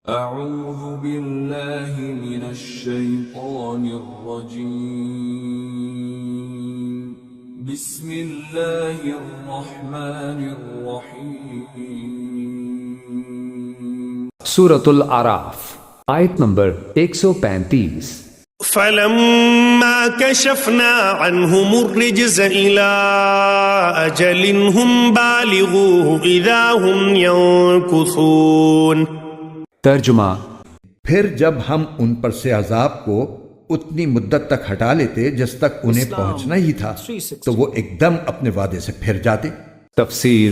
أعوذ بالله من الشيطان الرجيم بسم الله الرحمن الرحيم سورة الأعراف آیت نمبر 135 فَلَمَّا كَشَفْنَا عَنْهُمُ الرِّجْزَ إِلَىٰ أَجَلٍ هُمْ بَالِغُوهُ إِذَا هُمْ يَنكُثُونَ۔ ترجمہ: پھر جب ہم ان پر سے عذاب کو اتنی مدت تک ہٹا لیتے جس تک انہیں پہنچنا ہی تھا تو وہ ایک دم اپنے وعدے سے پھر جاتے۔ تفسیر: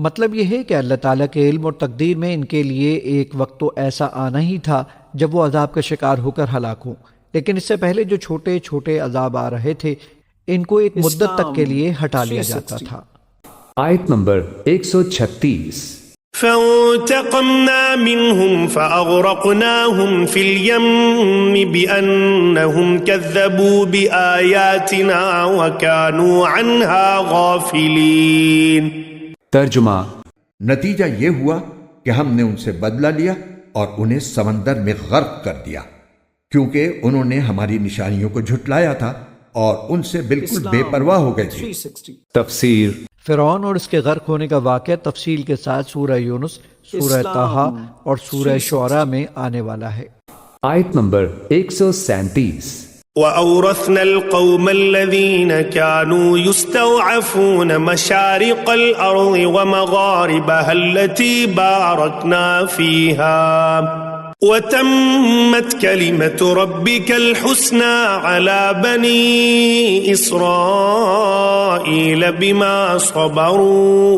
مطلب یہ ہے کہ اللہ تعالیٰ کے علم اور تقدیر میں ان کے لیے ایک وقت تو ایسا آنا ہی تھا جب وہ عذاب کا شکار ہو کر ہلاک ہوں، لیکن اس سے پہلے جو چھوٹے چھوٹے عذاب آ رہے تھے ان کو ایک مدت تک کے لیے ہٹا لیا جاتا تھا۔ آیت نمبر 136 فَانْتَقَمْنَا مِنْهُمْ فَأَغْرَقْنَاهُمْ فِي الْيَمِّ بِأَنَّهُمْ كَذَّبُوا بِآيَاتِنَا وَكَانُوا عَنْهَا غَافِلِينَ۔ ترجمہ: نتیجہ یہ ہوا کہ ہم نے ان سے بدلہ لیا اور انہیں سمندر میں غرق کر دیا کیونکہ انہوں نے ہماری نشانیوں کو جھٹلایا تھا اور ان سے بالکل بے پرواہ ہو گئے تھے۔ تفسیر: فرعون اور اس کے غرق ہونے کا واقعہ تفصیل کے ساتھ سورہ یونس، سورہ طٰہٰ اور سورہ شعراء میں آنے والا ہے۔ آیت نمبر 137 وَأَوْرَثْنَا الْقَوْمَ الَّذِينَ كَانُوا يُسْتَضْعَفُونَ مَشَارِقَ الْأَرْضِ وَمَغَارِبَهَا الَّتِي بَارَكْنَا فِيهَا وَتَمَّتْ كَلِمَةُ رَبِّكَ الْحُسْنَى عَلَى بَنِي إِسْرَائِيلَ بِمَا صَبَرُوا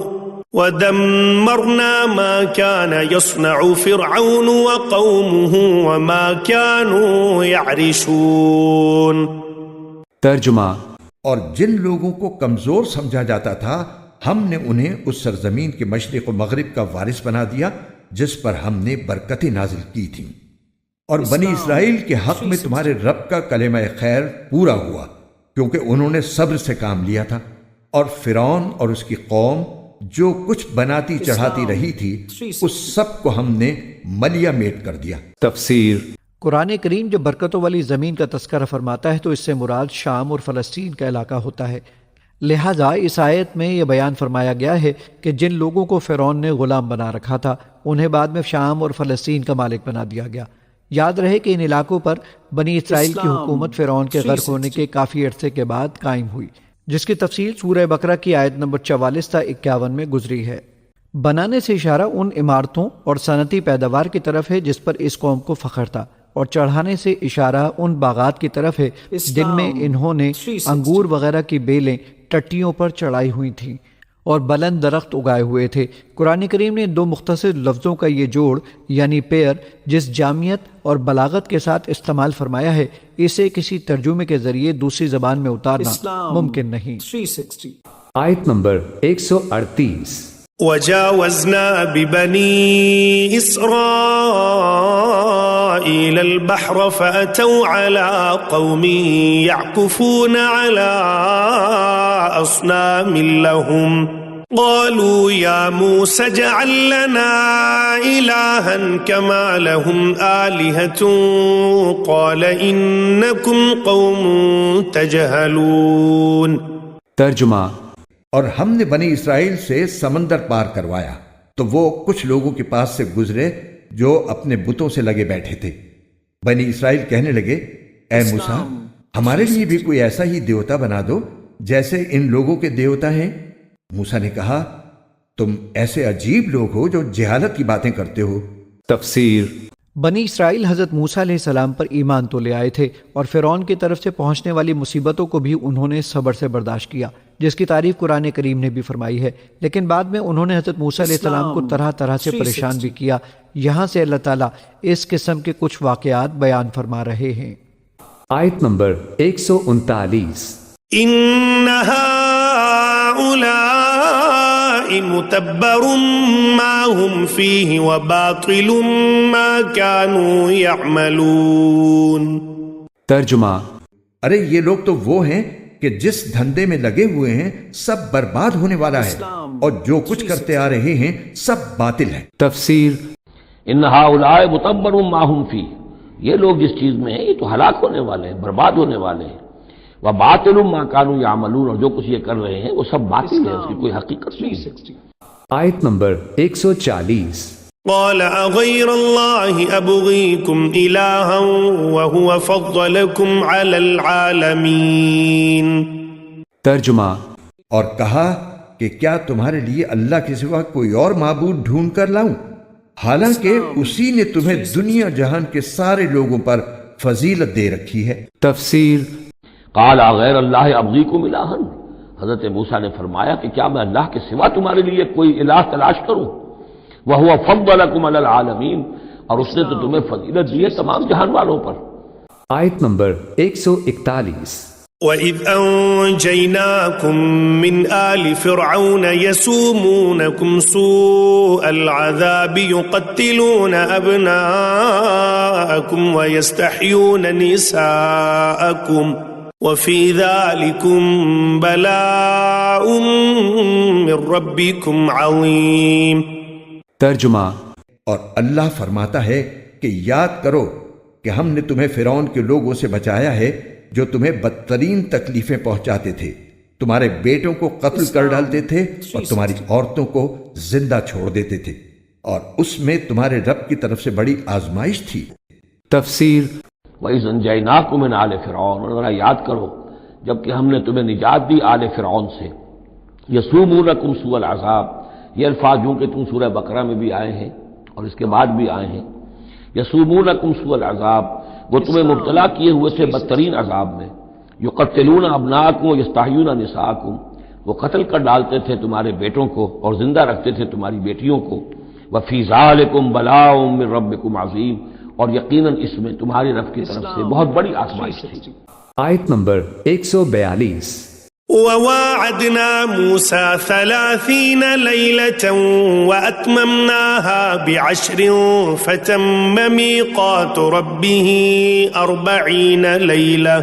وَدَمَّرْنَا مَا كَانَ يَصْنَعُ فِرْعَوْنُ وَقَوْمُهُ وَمَا كَانُوا يَعْرِشُونَ۔ ترجمہ: اور جن لوگوں کو کمزور سمجھا جاتا تھا ہم نے انہیں اس سرزمین کے مشرق و مغرب کا وارث بنا دیا جس پر ہم نے برکتیں نازل کی تھیں، اور بنی اسرائیل کے حق میں تمہارے رب کا کلمہ خیر پورا ہوا کیونکہ انہوں نے صبر سے کام لیا تھا، اور فرعون اور اس کی قوم جو کچھ بناتی چڑھاتی رہی تھی اس سب کو ہم نے ملیہ میٹ کر دیا۔ تفسیر: قرآن کریم جب برکتوں والی زمین کا تذکرہ فرماتا ہے تو اس سے مراد شام اور فلسطین کا علاقہ ہوتا ہے، لہٰذا اس آیت میں یہ بیان فرمایا گیا ہے کہ جن لوگوں کو فرعون نے غلام بنا رکھا تھا انہیں بعد میں شام اور فلسطین کا مالک بنا دیا گیا۔ یاد رہے کہ ان علاقوں پر بنی اسرائیل کی حکومت فرعون کے غرق ہونے کے کافی عرصے کے بعد قائم ہوئی، جس کی تفصیل سورہ بقرہ کی آیت نمبر 44 تا 51 میں گزری ہے۔ بنانے سے اشارہ ان عمارتوں اور صنعتی پیداوار کی طرف ہے جس پر اس قوم کو فخر تھا، اور چڑھانے سے اشارہ ان باغات کی طرف ہے جن میں انہوں نے انگور وغیرہ کی بیلیں ٹٹیوں پر چڑھائی ہوئی تھیں اور بلند درخت اگائے ہوئے تھے۔ قرآن کریم نے دو مختصر لفظوں کا یہ جوڑ یعنی پیر جس جامعیت اور بلاغت کے ساتھ استعمال فرمایا ہے اسے کسی ترجمے کے ذریعے دوسری زبان میں اتارنا ممکن نہیں۔ آیت نمبر 138 وَجَاوَزْنَا بِبَنِي إِسْرَائِيلَ الْبَحْرَ فَأَتَوْا عَلَىٰ قَوْمٍ يَعْكُفُونَ عَلَىٰ أَصْنَامٍ لَهُمْ قَالُوا يَا مُوسَى اجْعَل لَّنَا إِلَٰهًا كَمَا لَهُمْ آلِهَةٌ قَالَ إِنَّكُمْ قَوْمٌ تَجْهَلُونَ۔ ترجمہ: اور ہم نے بنی اسرائیل سے سمندر پار کروایا تو وہ کچھ لوگوں کے پاس سے گزرے جو اپنے بتوں سے لگے بیٹھے تھے۔ بنی اسرائیل کہنے لگے اے موسیٰ ہمارے لیے بھی کوئی ایسا ہی دیوتا بنا دو جیسے ان لوگوں کے دیوتا ہیں۔ موسیٰ نے کہا تم ایسے عجیب لوگ ہو جو جہالت کی باتیں کرتے ہو۔ تفسیر: بنی اسرائیل حضرت موسیٰ علیہ السلام پر ایمان تو لے آئے تھے اور فرعون کی طرف سے پہنچنے والی مصیبتوں کو بھی انہوں نے صبر سے برداشت کیا جس کی تعریف قرآن کریم نے بھی فرمائی ہے، لیکن بعد میں انہوں نے حضرت موسیٰ علیہ السلام کو طرح طرح سے پریشان بھی کیا۔ یہاں سے اللہ تعالیٰ اس قسم کے کچھ واقعات بیان فرما رہے ہیں۔ آیت نمبر 139 إِنَّ هَٰؤُلَاءِ مُتَبَّرٌ مَّا هُمْ فِيهِ وَبَاطِلٌ مَّا كَانُوا يَعْمَلُونَ۔ ترجمہ: ارے یہ لوگ تو وہ ہیں کہ جس دھندے میں لگے ہوئے ہیں سب برباد ہونے والا ہے اور جو کچھ کرتے آ رہے ہیں سب باطل ہے۔ تفسیر: ان ہؤلاء متبر ما هم فیہ، یہ لوگ جس چیز میں ہیں یہ تو ہلاک ہونے والے ہیں، برباد ہونے والے ہیں، وباطل ما كانوا يعملون، اور جو کچھ یہ کر رہے ہیں وہ سب باطل ہے، اس کی کوئی حقیقت نہیں ہے۔ آیت نمبر 140۔ قال أغير الله أبغيكم إلها وهو فضلكم على العالمين۔ ترجمہ، اور کہا کہ کیا تمہارے لیے اللہ کے سوا کوئی اور معبود ڈھونڈ کر لاؤں، حالانکہ اسی نے تمہیں دنیا جہان کے سارے لوگوں پر فضیلت دے رکھی ہے۔ تفسیر۔ قال غیر اللہ ابغیکم الہا، حضرت موسیٰ نے فرمایا کہ کیا میں اللہ کے سوا تمہارے لیے کوئی الہ تلاش کروں؟ وَهُوَ فَضَّلَكُمْ عَلَى الْعَالَمِينَ، اور اس نے تو تمہیں فضیلت دی ہے تمام جہان والوں پر۔ آیت نمبر 141۔ وَإِذْ أَنْجَيْنَاكُمْ مِنْ آلِ فِرْعَوْنَ يَسُومُونَكُمْ سُوءَ الْعَذَابِ يُقَتِّلُونَ أَبْنَاءَكُمْ وَيَسْتَحْيُونَ نِسَاءَكُمْ وَفِي ذَلِكُمْ بَلَاءٌ مِّن رَبِّكُمْ عَظِيمٌ۔ ترجمہ، اور اللہ فرماتا ہے کہ یاد کرو کہ ہم نے تمہیں فرعون کے لوگوں سے بچایا ہے جو تمہیں بدترین تکلیفیں پہنچاتے تھے، تمہارے بیٹوں کو قتل کر ڈالتے تھے اور تمہاری عورتوں کو زندہ چھوڑ دیتے تھے، اور اس میں تمہارے رب کی طرف سے بڑی آزمائش تھی۔ تفسیر۔ وَإِذْ أَنْجَيْنَاكُمْ مِنْ آلِ فِرْعَوْنَ، اور ذرا یاد کرو جب کہ ہم نے تمہیں نجات دی آل فرعون سے۔ یسومونکم سوء العذاب، یہ الفاظ جو کہ تم سورہ بقرہ میں بھی آئے ہیں اور اس کے بعد بھی آئے ہیں۔ یسومونکم سوء العذاب، وہ تمہیں مبتلا کیے ہوئے تھے بدترین عذاب میں۔ یقتلون ابناءکم ویستحیون نساءکم، وہ قتل کر ڈالتے تھے تمہارے بیٹوں کو اور زندہ رکھتے تھے تمہاری بیٹیوں کو۔ وفی ذالکم بلاء من ربکم عظیم، اور یقیناً اس میں تمہاری رب کی طرف سے بہت بڑی آزمائش تھی۔ آیت نمبر 142۔ وواعدنا موسى 30 ليلة وأتممناها ب10 فتم ميقات ربه 40 ليلة،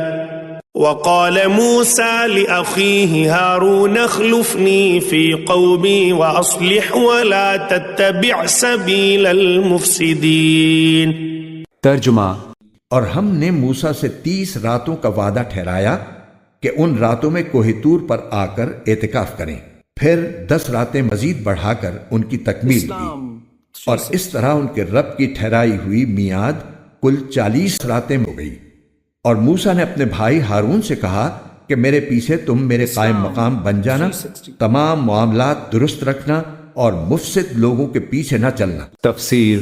وقال موسى لأخيه هارون اخلفني في قومي وأصلح ولا تتبع سبيل المفسدين۔ ترجمہ، اور ہم نے موسیٰ سے 30 راتوں کا وعدہ ٹھہرایا کہ ان راتوں میں کوہ طور پر آ کر اعتکاف کریں، پھر 10 راتیں مزید بڑھا کر ان کی تکمیل کی، اور اس طرح ان کے رب کی ٹھہرائی ہوئی میعاد کل 40 راتیں ہو گئی۔ اور موسیٰ نے اپنے بھائی ہارون سے کہا کہ میرے پیچھے تم میرے قائم مقام بن جانا، تمام معاملات درست رکھنا اور مفسد لوگوں کے پیچھے نہ چلنا۔ تفسیر۔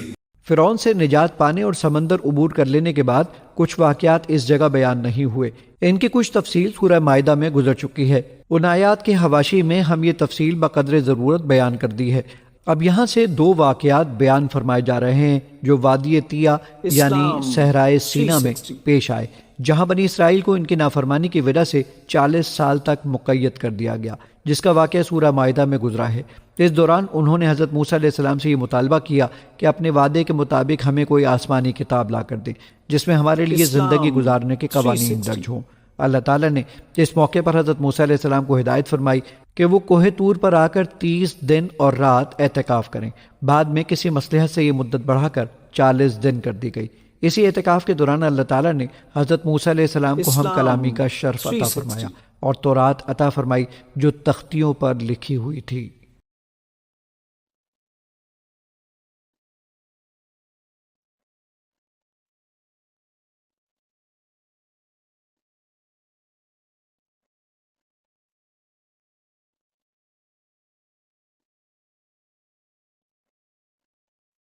فرعون سے نجات پانے اور سمندر عبور کر لینے کے بعد کچھ واقعات اس جگہ بیان نہیں ہوئے، ان کی کچھ تفصیل سورہ مائدہ میں گزر چکی ہے۔ ان آیات کے حواشی میں ہم یہ تفصیل بقدر ضرورت بیان کر دی ہے۔ اب یہاں سے 2 واقعات بیان فرمائے جا رہے ہیں جو وادی طیہ یعنی صحرائے سینا میں پیش آئے، جہاں بنی اسرائیل کو ان کی نافرمانی کی وجہ سے 40 سال تک مقید کر دیا گیا، جس کا واقعہ سورہ مائدہ میں گزرا ہے۔ اس دوران انہوں نے حضرت موسیٰ علیہ السلام سے یہ مطالبہ کیا کہ اپنے وعدے کے مطابق ہمیں کوئی آسمانی کتاب لا کر دے جس میں ہمارے لیے زندگی گزارنے کے قوانین درج ہوں۔ اللہ تعالیٰ نے اس موقع پر حضرت موسیٰ علیہ السلام کو ہدایت فرمائی کہ وہ کوہ طور پر آ کر 30 دن اور رات اعتکاف کریں۔ بعد میں کسی مصلحت سے یہ مدت بڑھا کر 40 دن کر دی گئی۔ اسی اعتکاف کے دوران اللہ تعالیٰ نے حضرت موسیٰ علیہ السلام کو ہم کلامی کا شرف عطا فرمایا اور تورات عطا فرمائی جو تختیوں پر لکھی ہوئی تھی۔